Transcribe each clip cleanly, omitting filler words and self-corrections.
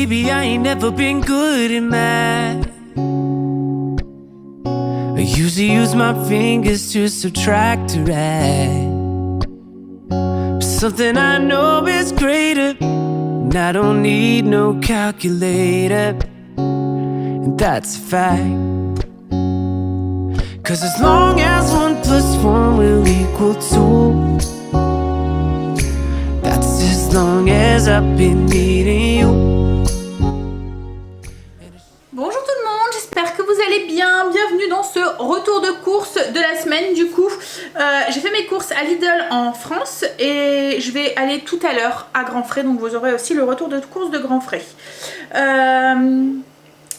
baby, I ain't never been good at math. I usually use my fingers to subtract or add. But something I know is greater, and I don't need no calculator, and that's a fact. 'Cause as long as 1 + 1 will equal 2, that's as long as I've been needing you. Bonjour tout le monde, j'espère que vous allez bien. Bienvenue dans ce retour de course de la semaine. Du coup, j'ai fait mes courses à Lidl en France et je vais aller tout à l'heure à Grand Frais. Donc vous aurez aussi le retour de course de Grand Frais.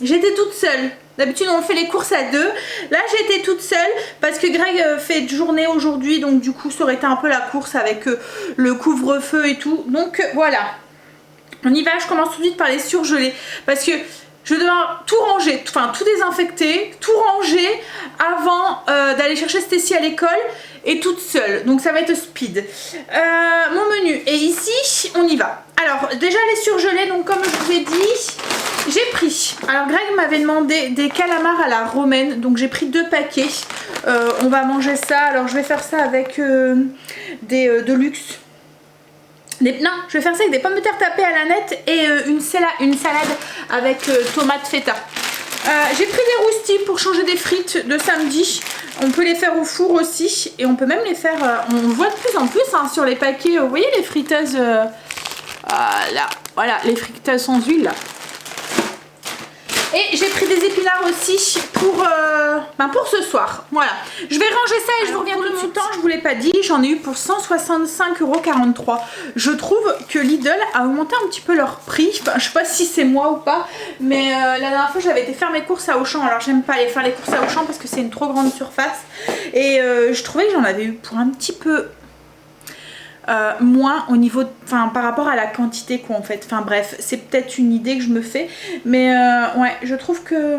J'étais toute seule. D'habitude on fait les courses à deux. Là j'étais toute seule parce que Greg fait journée aujourd'hui. Donc du coup ça aurait été un peu la course avec le couvre-feu et tout. Donc voilà. On y va, je commence tout de suite par les surgelés. Parce que je vais devoir tout ranger, enfin tout désinfecter, tout ranger avant d'aller chercher Stécie à l'école et toute seule. Donc ça va être speed. Mon menu est ici, on y va. Alors déjà les surgelés, donc comme je vous ai dit, j'ai pris. Alors Greg m'avait demandé des calamars à la romaine, donc j'ai pris 2 paquets. On va manger ça. Alors je vais faire ça avec de luxe. Non, je vais faire ça avec des pommes de terre tapées à la nette et une salade avec tomates feta. J'ai pris des roustis pour changer des frites de samedi. On peut les faire au four aussi et on peut même les faire, on voit de plus en plus hein, sur les paquets, vous voyez les friteuses, là, voilà, les friteuses sans huile là. Et j'ai pris des épinards aussi pour ce soir. Voilà. Je vais ranger ça et je vous reviens tout de suite. Je vous l'ai pas dit, j'en ai eu pour 165,43 €. Je trouve que Lidl a augmenté un petit peu leur prix. Enfin, je sais pas si c'est moi ou pas, mais la dernière fois j'avais été faire mes courses à Auchan. Alors j'aime pas aller faire les courses à Auchan parce que c'est une trop grande surface. Et je trouvais que j'en avais eu pour un petit peu moins au niveau, enfin par rapport à la quantité quoi en fait, enfin bref, c'est peut-être une idée que je me fais, mais ouais, je trouve que,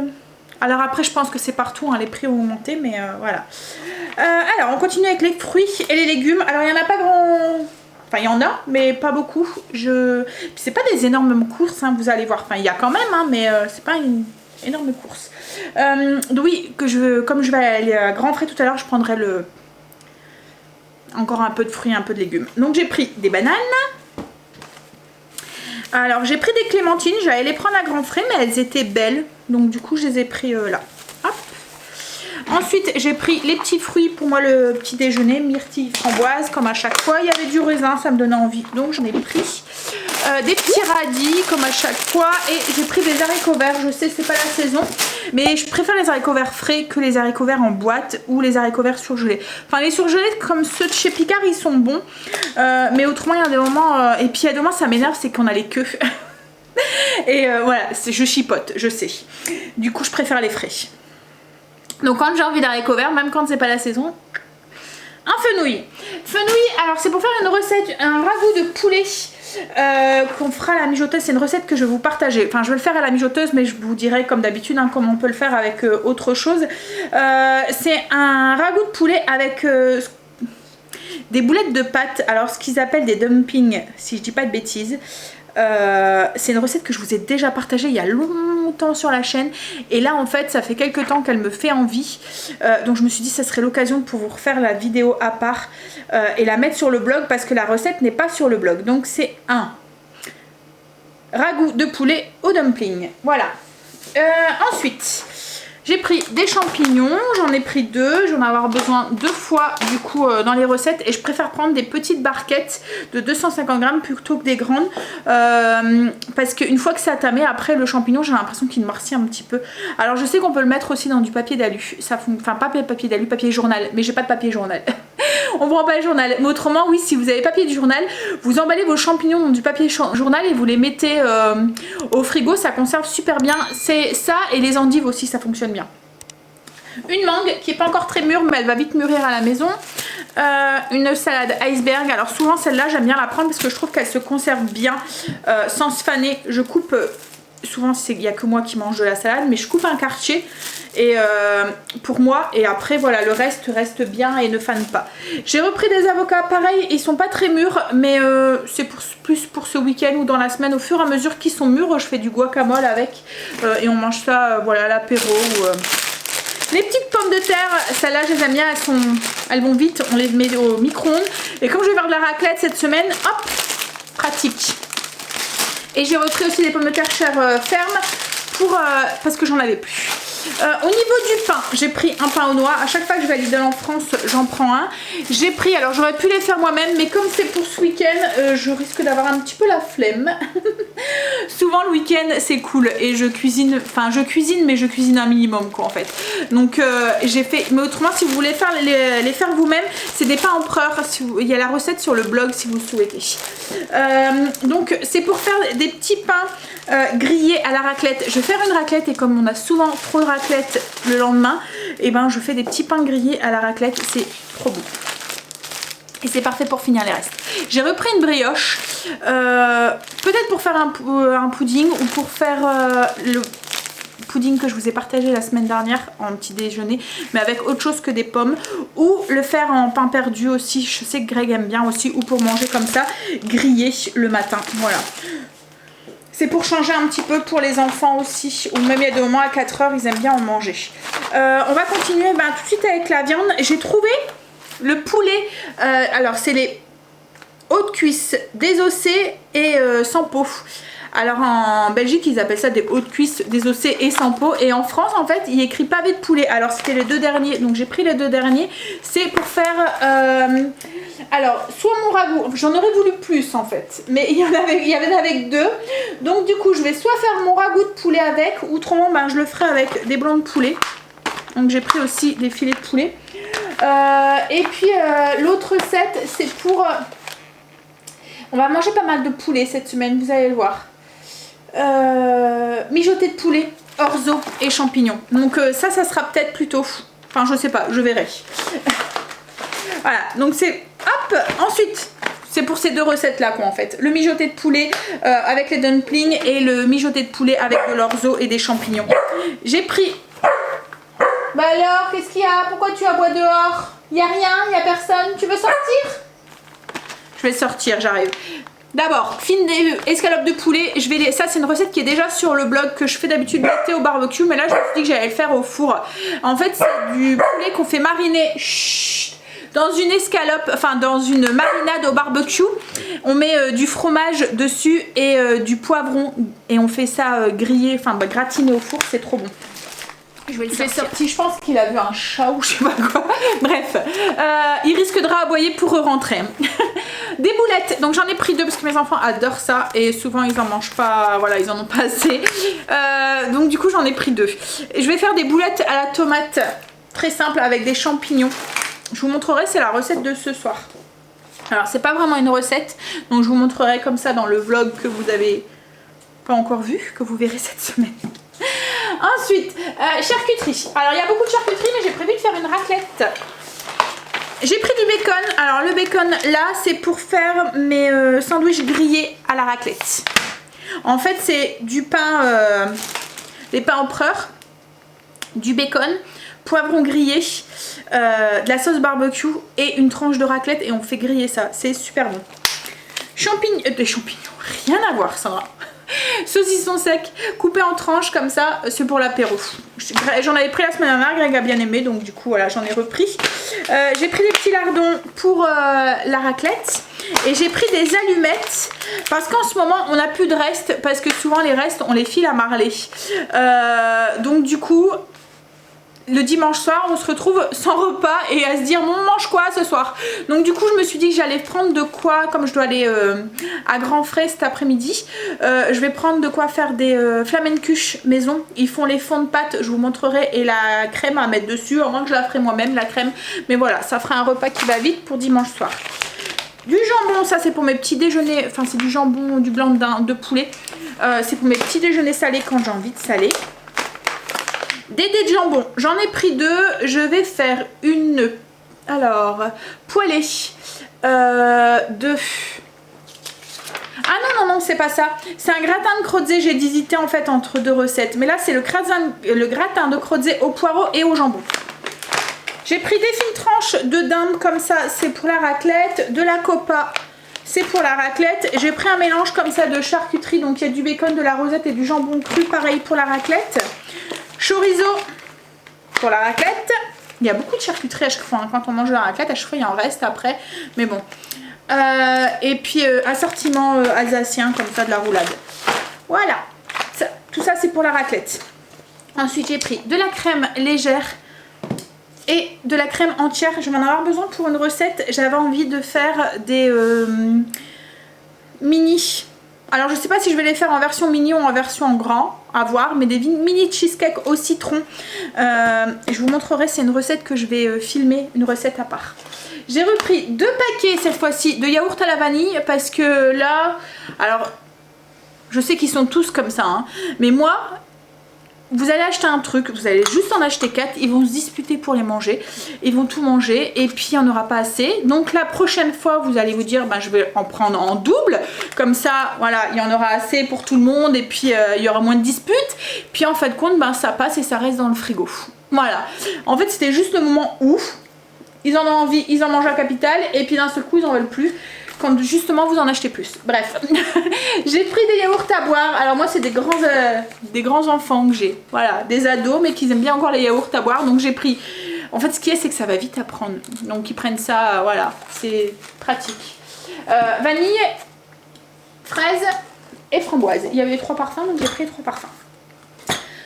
alors après je pense que c'est partout hein, les prix ont augmenté, mais voilà. Alors on continue avec les fruits et les légumes. Alors il y en a pas grand, enfin il y en a mais pas beaucoup, c'est pas des énormes courses hein, vous allez voir, enfin il y a quand même hein, mais c'est pas une énorme course. Oui, comme je vais aller à Grand Frais tout à l'heure, je prendrai encore un peu de fruits, un peu de légumes. Donc j'ai pris des bananes. Alors j'ai pris des clémentines, j'allais les prendre à Grand Frais mais elles étaient belles. Donc du coup je les ai pris là. Hop. Ensuite j'ai pris les petits fruits pour moi le petit déjeuner, myrtille, framboise comme à chaque fois. Il y avait du raisin, ça me donnait envie donc j'en ai pris. Des petits radis comme à chaque fois et j'ai pris des haricots verts. Je sais c'est pas la saison mais je préfère les haricots verts frais que les haricots verts en boîte ou les haricots verts surgelés. Enfin les surgelés comme ceux de chez Picard ils sont bons mais autrement il y a des moments et puis il y a des moments ça m'énerve, c'est qu'on a les queues et voilà, je chipote, je sais. Du coup je préfère les frais. Donc quand j'ai envie d'haricots verts, même quand c'est pas la saison, un fenouil. Fenouil, alors c'est pour faire une recette, un ragoût de poulet qu'on fera à la mijoteuse. C'est une recette que je vais vous partager. Enfin je vais le faire à la mijoteuse mais je vous dirai comme d'habitude hein, comment on peut le faire avec autre chose. C'est un ragoût de poulet avec des boulettes de pâte. Alors ce qu'ils appellent des dumplings si je dis pas de bêtises. C'est une recette que je vous ai déjà partagée il y a longtemps sur la chaîne et là en fait ça fait quelques temps qu'elle me fait envie donc je me suis dit ça serait l'occasion de pouvoir faire la vidéo à part et la mettre sur le blog parce que la recette n'est pas sur le blog. Donc c'est un ragoût de poulet au dumpling, voilà. Ensuite j'ai pris des champignons, j'en ai pris 2, j'en vais avoir besoin 2 fois du coup dans les recettes et je préfère prendre des petites barquettes de 250 grammes plutôt que des grandes parce qu'une fois que c'est attamé après le champignon j'ai l'impression qu'il noircit un petit peu. Alors je sais qu'on peut le mettre aussi dans du papier d'alu, enfin pas papier d'alu, papier journal, mais j'ai pas de papier journal. On prend pas le journal, mais autrement oui si vous avez papier du journal, vous emballez vos champignons dans du papier journal et vous les mettez au frigo, ça conserve super bien. C'est ça et les endives aussi ça fonctionne bien. Une mangue qui est pas encore très mûre mais elle va vite mûrir à la maison. Une salade iceberg, alors souvent celle-là j'aime bien la prendre parce que je trouve qu'elle se conserve bien sans se faner. Je coupe souvent il n'y a que moi qui mange de la salade, mais je coupe un quartier et pour moi, et après voilà, le reste bien et ne fane pas. J'ai repris des avocats, pareil, ils sont pas très mûrs, mais c'est plus pour ce week-end ou dans la semaine. Au fur et à mesure qu'ils sont mûrs, je fais du guacamole avec et on mange ça voilà, à l'apéro. Les petites pommes de terre, celles-là je les aime bien, elles vont vite, on les met au micro-ondes. Et comme je vais faire de la raclette cette semaine, hop, pratique. Et j'ai repris aussi des pommes de terre chair ferme parce que j'en avais plus. Au niveau du pain, j'ai pris un pain aux noix. À chaque fois que je vais à Lidl en France, j'en prends un. J'ai pris, alors j'aurais pu les faire moi-même, mais comme c'est pour ce week-end, je risque d'avoir un petit peu la flemme. Souvent le week-end c'est cool et je cuisine, mais je cuisine un minimum quoi en fait. Donc j'ai fait, mais autrement si vous voulez les faire vous-même, c'est des pains empereurs. Il y a la recette sur le blog si vous souhaitez. Donc c'est pour faire des petits pains grillés à la raclette. Je vais faire une raclette et comme on a souvent trop de raclette le lendemain, et ben je fais des petits pains grillés à la raclette, c'est trop bon. Et c'est parfait pour finir les restes. J'ai repris une brioche, peut-être pour faire un pudding ou pour faire le pudding que je vous ai partagé la semaine dernière en petit déjeuner, mais avec autre chose que des pommes, ou le faire en pain perdu aussi, je sais que Greg aime bien aussi, ou pour manger comme ça, grillé le matin, voilà. C'est pour changer un petit peu pour les enfants aussi, ou même il y a des moments à 4 h ils aiment bien en manger. On va continuer tout de suite avec la viande. J'ai trouvé le poulet, alors c'est les hautes cuisses désossées et sans peau. Alors en Belgique ils appellent ça des hautes cuisses désossées et sans peau, et en France en fait il est écrit pavé de poulet. Alors c'était les deux derniers, donc j'ai pris les deux derniers. C'est pour faire alors soit mon ragoût, j'en aurais voulu plus en fait, mais il y en avait avec deux, donc du coup je vais soit faire mon ragoût de poulet avec, ou autrement je le ferai avec des blancs de poulet. Donc j'ai pris aussi des filets de poulet. Et puis l'autre recette c'est pour on va manger pas mal de poulet cette semaine, vous allez le voir. Mijoté de poulet, orzo et champignons. Donc ça sera peut-être plutôt, enfin je sais pas, je verrai. Voilà, donc c'est hop. Ensuite c'est pour ces deux recettes là quoi en fait. Le mijoté de poulet avec les dumplings et le mijoté de poulet avec de l'orzo et des champignons. J'ai pris... Bah alors, qu'est-ce qu'il y a? Pourquoi tu aboies dehors? Il y a rien, il y a personne. Tu veux sortir? Je vais sortir, j'arrive. D'abord, fine des escalopes de poulet. Ça c'est une recette qui est déjà sur le blog que je fais d'habitude l'été au barbecue, mais là je me suis dit que j'allais le faire au four. En fait c'est du poulet qu'on fait mariner dans une escalope, enfin dans une marinade au barbecue. On met du fromage dessus et du poivron et on fait ça griller, enfin gratiner au four, c'est trop bon. Je vais le sortir. Je pense qu'il a vu un chat ou je sais pas quoi. Bref, il risque de aboyer pour rentrer. Des boulettes, donc j'en ai pris deux parce que mes enfants adorent ça et souvent ils en mangent pas, voilà, ils en ont pas assez. Donc du coup j'en ai pris deux. Je vais faire des boulettes à la tomate, très simple avec des champignons. Je vous montrerai, c'est la recette de ce soir. Alors c'est pas vraiment une recette, donc je vous montrerai comme ça dans le vlog que vous avez pas encore vu, que vous verrez cette semaine. Ensuite, charcuterie. Alors il y a beaucoup de charcuterie, mais j'ai prévu de faire une raclette. J'ai pris du bacon. Alors le bacon là, c'est pour faire mes sandwichs grillés à la raclette. En fait, c'est du pain, des pains empereurs, du bacon, poivron grillé, de la sauce barbecue et une tranche de raclette et on fait griller ça. C'est super bon. Des champignons, rien à voir Sandra. Saucisson sec coupé en tranches comme ça, c'est pour l'apéro. J'en avais pris la semaine dernière, Greg a bien aimé, donc du coup voilà, j'en ai repris. J'ai pris des petits lardons pour la raclette et j'ai pris des allumettes parce qu'en ce moment on n'a plus de restes, parce que souvent les restes on les file à Marley. Donc du coup le dimanche soir on se retrouve sans repas et à se dire bon, on mange quoi ce soir. Donc du coup je me suis dit que j'allais prendre de quoi, comme je dois aller à Grand Frais cet après-midi, je vais prendre de quoi faire des flamencuches maison. Ils font les fonds de pâte, je vous montrerai, et la crème à mettre dessus, au moins que je la ferai moi-même la crème, mais voilà, ça fera un repas qui va vite pour dimanche soir. Du jambon, ça c'est pour mes petits déjeuners, enfin c'est du jambon, du blanc de poulet, c'est pour mes petits déjeuners salés quand j'ai envie de saler. Des dés de jambon, j'en ai pris deux. Je vais faire une poêlée de Ah non, c'est pas ça. C'est un gratin de crozet. J'ai hésité en fait entre deux recettes. Mais là, c'est le gratin de crozet au poireau et au jambon. J'ai pris des fines tranches de dinde comme ça. C'est pour la raclette. De la copa. C'est pour la raclette. J'ai pris un mélange comme ça de charcuterie. Donc il y a du bacon, de la rosette et du jambon cru. Pareil pour la raclette. Chorizo pour la raclette. Il y a beaucoup de charcuterie à chaque fois. Hein. Quand on mange de la raclette, à chaque fois il en reste après. Mais bon. Et puis assortiment alsacien comme ça de la roulade. Voilà. Tout ça c'est pour la raclette. Ensuite j'ai pris de la crème légère et de la crème entière. Je vais en avoir besoin pour une recette. J'avais envie de faire des mini. Alors je sais pas si je vais les faire en version mini ou en version en grand, à voir, mais des mini cheesecake au citron. Je vous montrerai, c'est une recette que je vais filmer, une recette à part. J'ai repris 2 paquets cette fois-ci de yaourt à la vanille parce que là, alors je sais qu'ils sont tous comme ça, hein, mais moi, vous allez acheter un truc, vous allez juste en acheter 4, ils vont se disputer pour les manger, ils vont tout manger et puis il n'y en aura pas assez. Donc la prochaine fois, vous allez vous dire, ben, je vais en prendre en double, comme ça, voilà, il y en aura assez pour tout le monde et puis il y aura moins de disputes. Puis en fin de compte, ben, ça passe et ça reste dans le frigo. Voilà, en fait c'était juste le moment où ils en ont envie, ils en mangent à capital et puis d'un seul coup ils en veulent plus. Quand justement vous en achetez plus. Bref, j'ai pris des yaourts à boire. Alors moi c'est des grands enfants que j'ai. Voilà, des ados mais qui aiment bien encore les yaourts à boire. Donc j'ai pris, en fait ce qui est c'est que ça va vite à prendre. Donc ils prennent ça, voilà, c'est pratique. Vanille, fraise et framboise. Il y avait les 3 parfums donc j'ai pris les 3 parfums.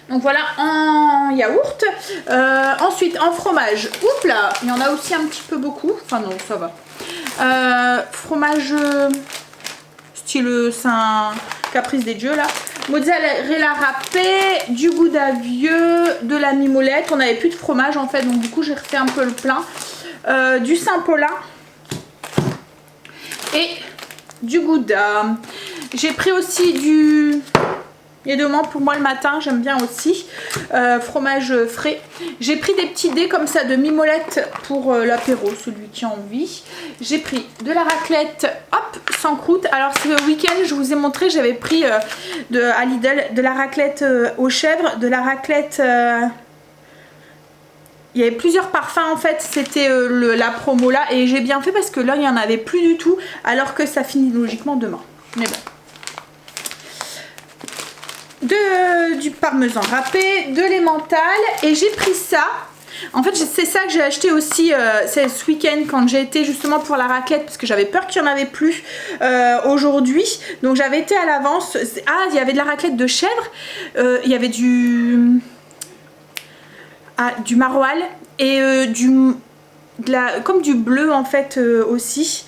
Donc voilà en yaourt. Ensuite en fromage. Oups là, il y en a aussi un petit peu beaucoup. Enfin non, ça va. Fromage style Saint Caprice des Dieux là. Mozzarella râpée, du gouda vieux, de la mimolette. On n'avait plus de fromage en fait, donc du coup j'ai refait un peu le plein. Du Saint-Paulin et du gouda. J'ai pris aussi du... Il y a 2 moments pour moi le matin, j'aime bien aussi. Fromage frais. J'ai pris des petits dés comme ça de mimolette pour l'apéro, celui qui a envie. J'ai pris de la raclette, hop, sans croûte. Alors ce week-end, je vous ai montré, j'avais pris à Lidl de la raclette aux chèvres, de la raclette... Il y avait plusieurs parfums en fait, c'était la promo là. Et j'ai bien fait parce que là, il n'y en avait plus du tout. Alors que ça finit logiquement demain. Mais bon. Du parmesan râpé, de l'emmental et j'ai pris ça. En fait c'est ça que j'ai acheté aussi ce week-end quand j'ai été justement pour la raclette parce que j'avais peur qu'il n'y en avait plus aujourd'hui. Donc j'avais été à l'avance. Ah, il y avait de la raclette de chèvre, il y avait du maroilles et comme du bleu en fait aussi.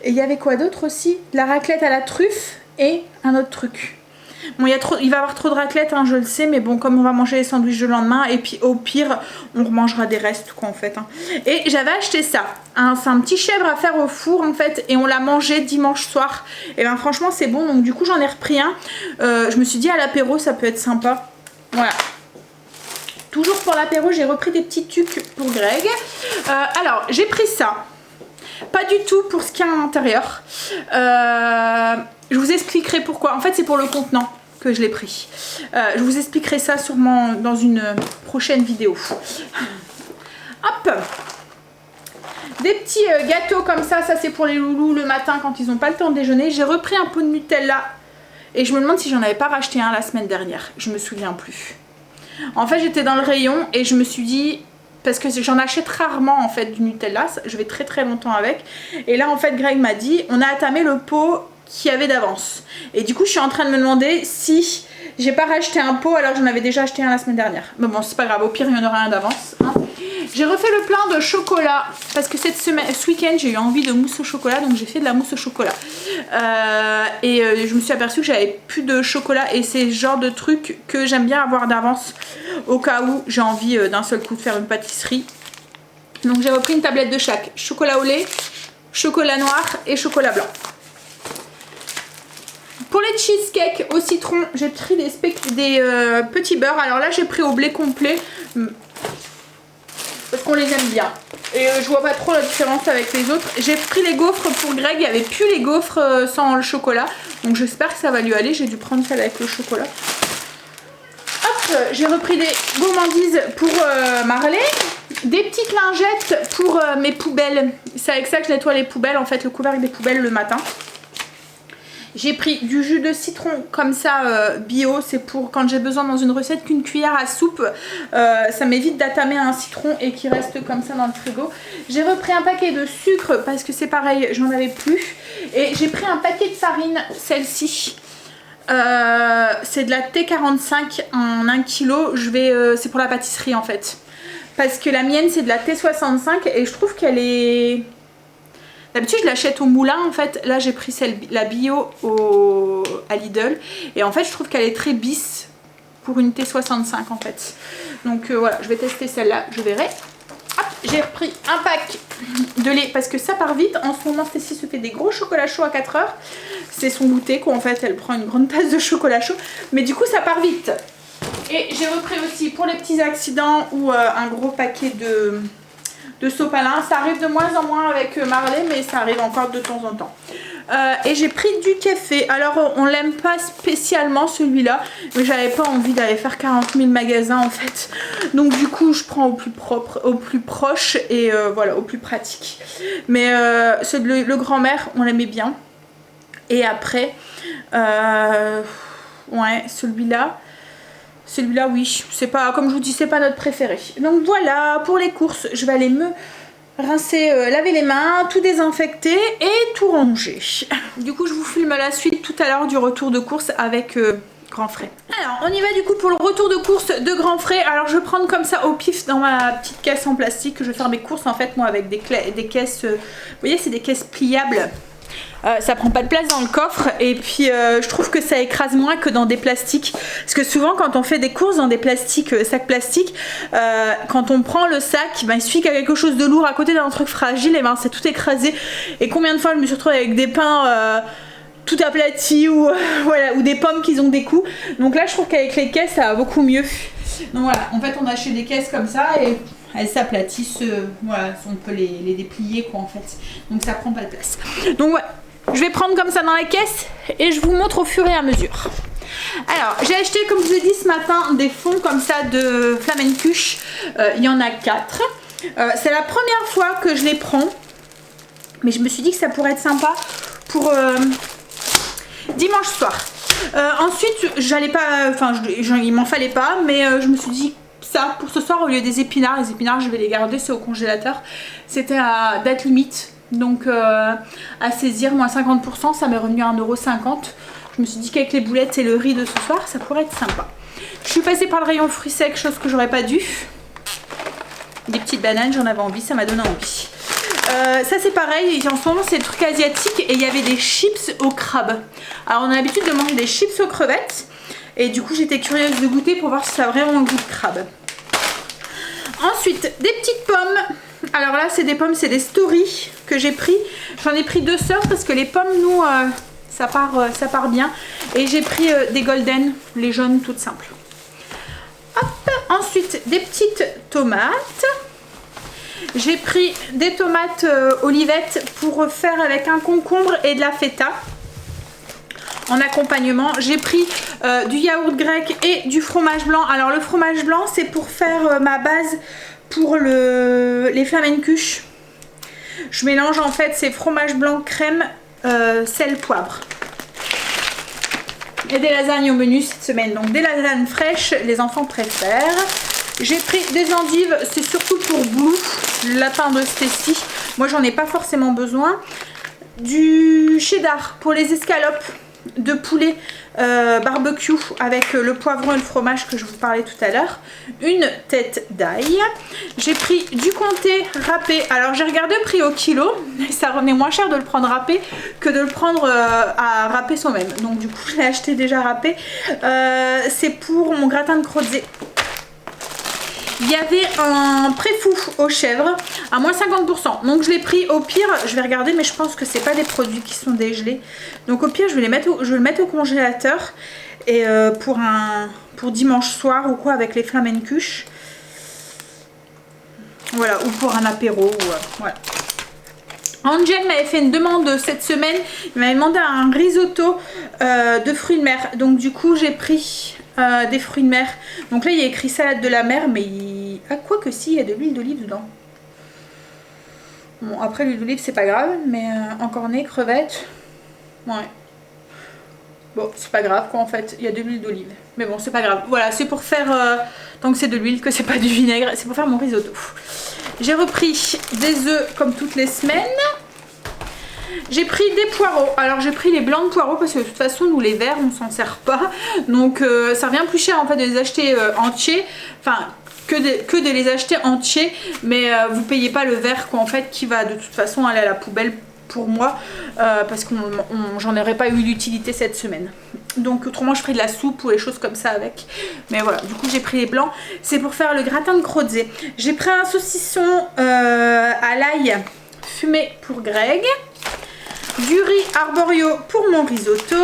Et il y avait quoi d'autre aussi? De la raclette à la truffe et un autre truc. Bon, il va y avoir trop de raclette, hein, je le sais, mais bon, comme on va manger les sandwichs le lendemain, et puis au pire, on remangera des restes, quoi, en fait. Hein. Et j'avais acheté ça. Hein, c'est un petit chèvre à faire au four, en fait, et on l'a mangé dimanche soir. Et ben, franchement, c'est bon, donc du coup, j'en ai repris un. Je me suis dit, à l'apéro, ça peut être sympa. Voilà. Toujours pour l'apéro, j'ai repris des petits tucs pour Greg. Alors, j'ai pris ça. Pas du tout pour ce qu'il y a à l'intérieur. Je vous expliquerai pourquoi. En fait, c'est pour le contenant que je l'ai pris. Je vous expliquerai ça sûrement dans une prochaine vidéo. Hop! Des petits gâteaux comme ça. Ça, c'est pour les loulous le matin quand ils n'ont pas le temps de déjeuner. J'ai repris un pot de Nutella. Et je me demande si j'en avais pas racheté un la semaine dernière. Je me souviens plus. En fait, j'étais dans le rayon et je me suis dit... Parce que j'en achète rarement en fait du Nutella, je vais très longtemps avec. Et là en fait Greg m'a dit, on a attamé le pot qu'il y avait d'avance. Et du coup je suis en train de me demander si j'ai pas racheté un pot alors que j'en avais déjà acheté un la semaine dernière. Mais bon c'est pas grave, au pire il y en aura un d'avance. Hein. J'ai refait le plein de chocolat parce que ce week-end j'ai eu envie de mousse au chocolat, donc j'ai fait de la mousse au chocolat. Je me suis aperçue que j'avais plus de chocolat et c'est le genre de truc que j'aime bien avoir d'avance au cas où j'ai envie d'un seul coup de faire une pâtisserie. Donc j'ai repris une tablette de chaque, chocolat au lait, chocolat noir et chocolat blanc. Pour les cheesecakes au citron, j'ai pris des petits beurres. Alors là j'ai pris au blé complet parce qu'on les aime bien. Et je vois pas trop la différence avec les autres. J'ai pris les gaufres pour Greg, il n'y avait plus les gaufres sans le chocolat. Donc j'espère que ça va lui aller, j'ai dû prendre celle avec le chocolat. Hop, j'ai repris des gourmandises pour Marley. Des petites lingettes pour mes poubelles. C'est avec ça que je nettoie les poubelles, en fait, le couvercle des poubelles le matin. J'ai pris du jus de citron comme ça bio, c'est pour quand j'ai besoin dans une recette qu'une cuillère à soupe, ça m'évite d'attamer un citron et qu'il reste comme ça dans le frigo. J'ai repris un paquet de sucre parce que c'est pareil, j'en avais plus. Et j'ai pris un paquet de farine, celle-ci. C'est de la T45 en 1 kg, c'est pour la pâtisserie en fait. Parce que la mienne c'est de la T65 et je trouve qu'elle est... D'habitude je l'achète au moulin en fait, là j'ai pris la bio à Lidl et en fait je trouve qu'elle est très bis pour une T65 en fait. Donc voilà, je vais tester celle-là, je verrai. J'ai repris un pack de lait parce que ça part vite. En ce moment Stécie se fait des gros chocolats chauds à 4 heures. C'est son goûter quoi en fait, elle prend une grande tasse de chocolat chaud. Mais du coup ça part vite. Et j'ai repris aussi pour les petits accidents ou un gros paquet de sopalin. Ça arrive de moins en moins avec Marley, mais ça arrive encore de temps en temps. Et j'ai pris du café. Alors on l'aime pas spécialement celui-là, mais j'avais pas envie d'aller faire 40 000 magasins en fait. Donc du coup je prends au plus propre, au plus proche et voilà, au plus pratique. Mais le grand-mère, on l'aimait bien. Et après, ouais, celui-là oui, c'est pas, comme je vous dis, c'est pas notre préféré. Donc voilà, pour les courses, je vais aller me rincer, laver les mains, tout désinfecter et tout ranger. Du coup je vous filme la suite tout à l'heure du retour de course avec Grand Frais. Alors on y va du coup pour le retour de course de Grand Frais. Alors je vais prendre comme ça au pif dans ma petite caisse en plastique. Je vais faire mes courses en fait moi avec des caisses, vous voyez c'est des caisses pliables. Ça prend pas de place dans le coffre et puis je trouve que ça écrase moins que dans des plastiques, parce que souvent quand on fait des courses dans des plastiques, sacs plastiques, quand on prend le sac, ben, il suffit qu'il y a quelque chose de lourd à côté d'un truc fragile et ben c'est tout écrasé. Et combien de fois je me suis retrouvée avec des pains tout aplatis ou voilà, ou des pommes qui ont des coups. Donc là je trouve qu'avec les caisses ça va beaucoup mieux. Donc voilà, en fait on achète des caisses comme ça et elles s'aplatissent, voilà, on peut les déplier quoi en fait. Donc ça prend pas de place. Donc voilà. Je vais prendre comme ça dans la caisse et je vous montre au fur et à mesure. Alors j'ai acheté comme je vous ai dit ce matin des fonds comme ça de Flamencuche. Il y en a 4. C'est la première fois que je les prends. Mais je me suis dit que ça pourrait être sympa pour dimanche soir. Ensuite j'allais pas, enfin il m'en fallait pas, mais je me suis dit ça pour ce soir au lieu des épinards. Les épinards je vais les garder, c'est au congélateur. C'était à date limite. Donc à saisir, moins 50%, ça m'est revenu à 1,50 €. Je me suis dit qu'avec les boulettes et le riz de ce soir, ça pourrait être sympa. Je suis passée par le rayon fruits secs, chose que j'aurais pas dû. Des petites bananes, j'en avais envie, ça m'a donné envie. Ça c'est pareil, en ce moment c'est le truc asiatique et il y avait des chips au crabe. Alors on a l'habitude de manger des chips aux crevettes et du coup j'étais curieuse de goûter pour voir si ça a vraiment le goût de crabe. Ensuite, des petites pommes. Alors là c'est des pommes, c'est des Story que j'ai pris. J'en ai pris 2 sœurs parce que les pommes nous ça part bien. Et j'ai pris des golden, les jaunes toutes simples. Hop. Ensuite des petites tomates. J'ai pris des tomates olivettes pour faire avec un concombre et de la feta en accompagnement. J'ai pris du yaourt grec et du fromage blanc. Alors le fromage blanc c'est pour faire ma base pour les flamencuches. Je mélange en fait ces fromages blancs, crème, sel, poivre. Et des lasagnes au menu cette semaine. Donc des lasagnes fraîches, les enfants préfèrent. J'ai pris des endives, c'est surtout pour Blue, le lapin de Stécie. Moi j'en ai pas forcément besoin. Du cheddar pour les escalopes de poulet barbecue avec le poivron et le fromage que je vous parlais tout à l'heure. Une tête d'ail. J'ai pris du comté râpé. Alors j'ai regardé le prix au kilo. Ça revenait moins cher de le prendre râpé que de le prendre à râper soi-même. Donc du coup je l'ai acheté déjà râpé. C'est pour mon gratin de crozet. Il y avait un préfou aux chèvres à moins 50%. Donc je l'ai pris, au pire, je vais regarder, mais je pense que c'est pas des produits qui sont dégelés. Donc au pire, je vais le mettre au congélateur. Et pour dimanche soir ou quoi avec les flamencuches. Voilà, ou pour un apéro, voilà. Angel m'avait fait une demande cette semaine, il m'avait demandé un risotto de fruits de mer. Donc du coup j'ai pris des fruits de mer. Donc là il y a écrit salade de la mer, mais ah, quoi que si, il y a de l'huile d'olive dedans. Bon après l'huile d'olive c'est pas grave, mais encornet, crevettes, ouais. Bon c'est pas grave quoi en fait, il y a de l'huile d'olive. Mais bon c'est pas grave, voilà c'est pour faire, tant que c'est de l'huile, que c'est pas du vinaigre, c'est pour faire mon risotto. J'ai repris des œufs comme toutes les semaines. J'ai pris des poireaux. Alors j'ai pris les blancs de poireaux parce que de toute façon nous les verts on s'en sert pas. Donc ça revient plus cher en fait de les acheter entiers. Enfin que de les acheter entiers. Mais vous payez pas le vert quoi en fait qui va de toute façon aller à la poubelle pour moi. Parce que j'en aurais pas eu d'utilité cette semaine. Donc autrement je ferai de la soupe ou des choses comme ça avec. Mais voilà, du coup j'ai pris les blancs. C'est pour faire le gratin de crozet. J'ai pris un saucisson à l'ail fumé pour Greg. Du riz arborio pour mon risotto.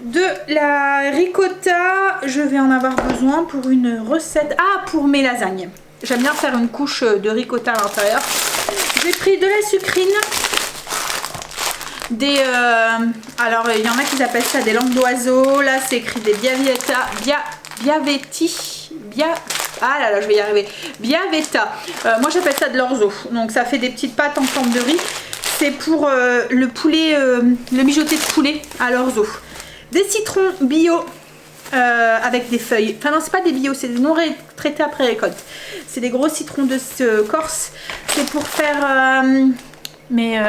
De la ricotta, je vais en avoir besoin pour une recette. Ah, pour mes lasagnes. J'aime bien faire une couche de ricotta à l'intérieur. J'ai pris de la sucrine. Des alors il y en a qui appellent ça des langues d'oiseau. Là c'est écrit des ah là là je vais y arriver. Biavetta. Moi j'appelle ça de l'orzo. Donc ça fait des petites pâtes en forme de riz. C'est pour le poulet, le mijoté de poulet à l'orzo. Des citrons bio avec des feuilles. Enfin non c'est pas des bio, c'est des non traités après récolte. C'est des gros citrons de Corse. C'est pour faire mes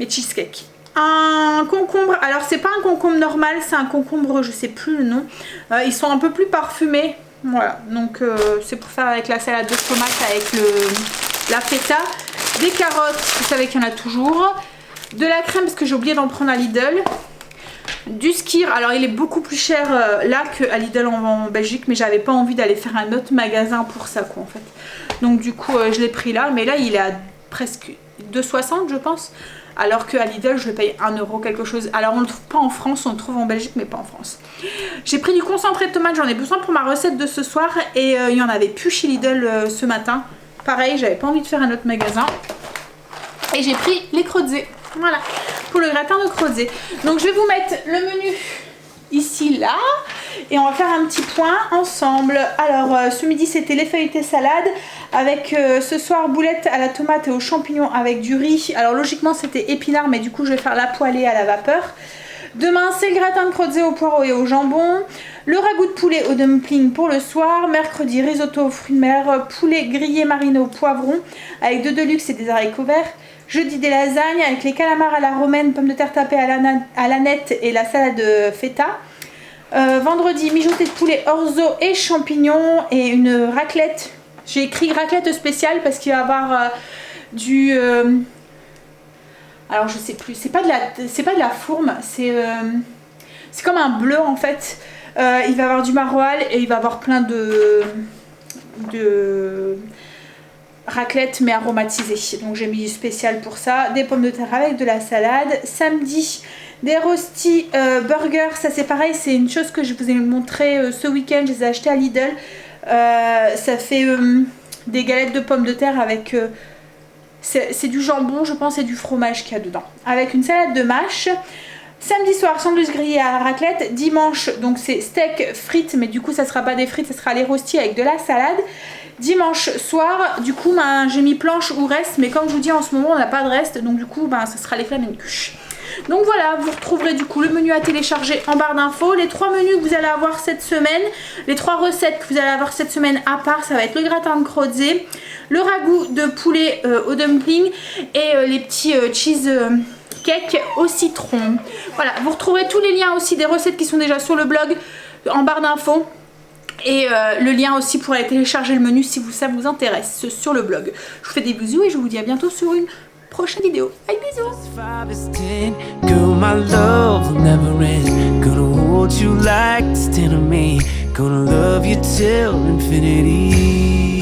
cheesecakes. Un concombre, alors c'est pas un concombre normal, c'est un concombre, je sais plus le nom. Ils sont un peu plus parfumés. Voilà, donc c'est pour faire avec la salade de tomate avec la feta. Des carottes, vous savez qu'il y en a toujours. De la crème parce que j'ai oublié d'en prendre à Lidl. Du skyr, alors il est beaucoup plus cher là qu'à Lidl en Belgique, mais j'avais pas envie d'aller faire un autre magasin pour ça quoi en fait. Donc du coup je l'ai pris là, mais là il est à presque 2,60 je pense. Alors qu'à Lidl je le paye 1 euro quelque chose. Alors on le trouve pas en France, on le trouve en Belgique mais pas en France. J'ai pris du concentré de tomate, j'en ai besoin pour ma recette de ce soir. Et il y en avait plus chez Lidl ce matin. Pareil, j'avais pas envie de faire un autre magasin. Et j'ai pris les crozets. Voilà, pour le gratin de crozet. Donc je vais vous mettre le menu ici, là. Et on va faire un petit point ensemble. Alors ce midi c'était les feuilletés salades. Avec ce soir boulettes à la tomate et aux champignons avec du riz. Alors logiquement c'était épinards, mais du coup je vais faire la poêlée à la vapeur. Demain c'est le gratin de crozet au poireau et au jambon. Le ragoût de poulet au dumpling pour le soir. Mercredi risotto aux fruits de mer. Poulet grillé mariné au poivron avec 2 Deluxe et des haricots verts. Jeudi des lasagnes avec les calamars à la romaine, pommes de terre tapées à l'aneth et la salade feta. Vendredi mijoté de poulet orzo et champignons et une raclette. J'ai écrit raclette spéciale parce qu'il va y avoir du... alors je sais plus, c'est pas de la fourme, c'est comme un bleu en fait. Il va y avoir du maroilles et il va y avoir plein de raclette mais aromatisée. Donc j'ai mis du spécial pour ça. Des pommes de terre avec de la salade. Samedi, des rostis burgers. Ça c'est pareil, c'est une chose que je vous ai montré ce week-end. Je les ai achetés à Lidl. Ça fait des galettes de pommes de terre avec... c'est du jambon, je pense, et du fromage qu'il y a dedans. Avec une salade de mâche. Samedi soir, sandwich grillé à la raclette. Dimanche, donc c'est steak frites, mais du coup ça sera pas des frites, ça sera les rostis avec de la salade. Dimanche soir, du coup j'ai mis planche ou reste, mais comme je vous dis en ce moment on n'a pas de reste, donc du coup ça sera les flamencuches. Donc voilà, vous retrouverez du coup le menu à télécharger en barre d'infos. Les 3 menus que vous allez avoir cette semaine, les 3 recettes que vous allez avoir cette semaine à part, ça va être le gratin de crozet, le ragoût de poulet au dumpling et les petits cheese cakes au citron. Voilà, vous retrouverez tous les liens aussi des recettes qui sont déjà sur le blog en barre d'infos. Et le lien aussi pour aller télécharger le menu si ça vous intéresse sur le blog. Je vous fais des bisous et je vous dis à bientôt sur une prochaine vidéo. Bye, bisous. 5 is 10, girl, my love will never end. Gonna hold you like it's 10 of me. Gonna love you till infinity.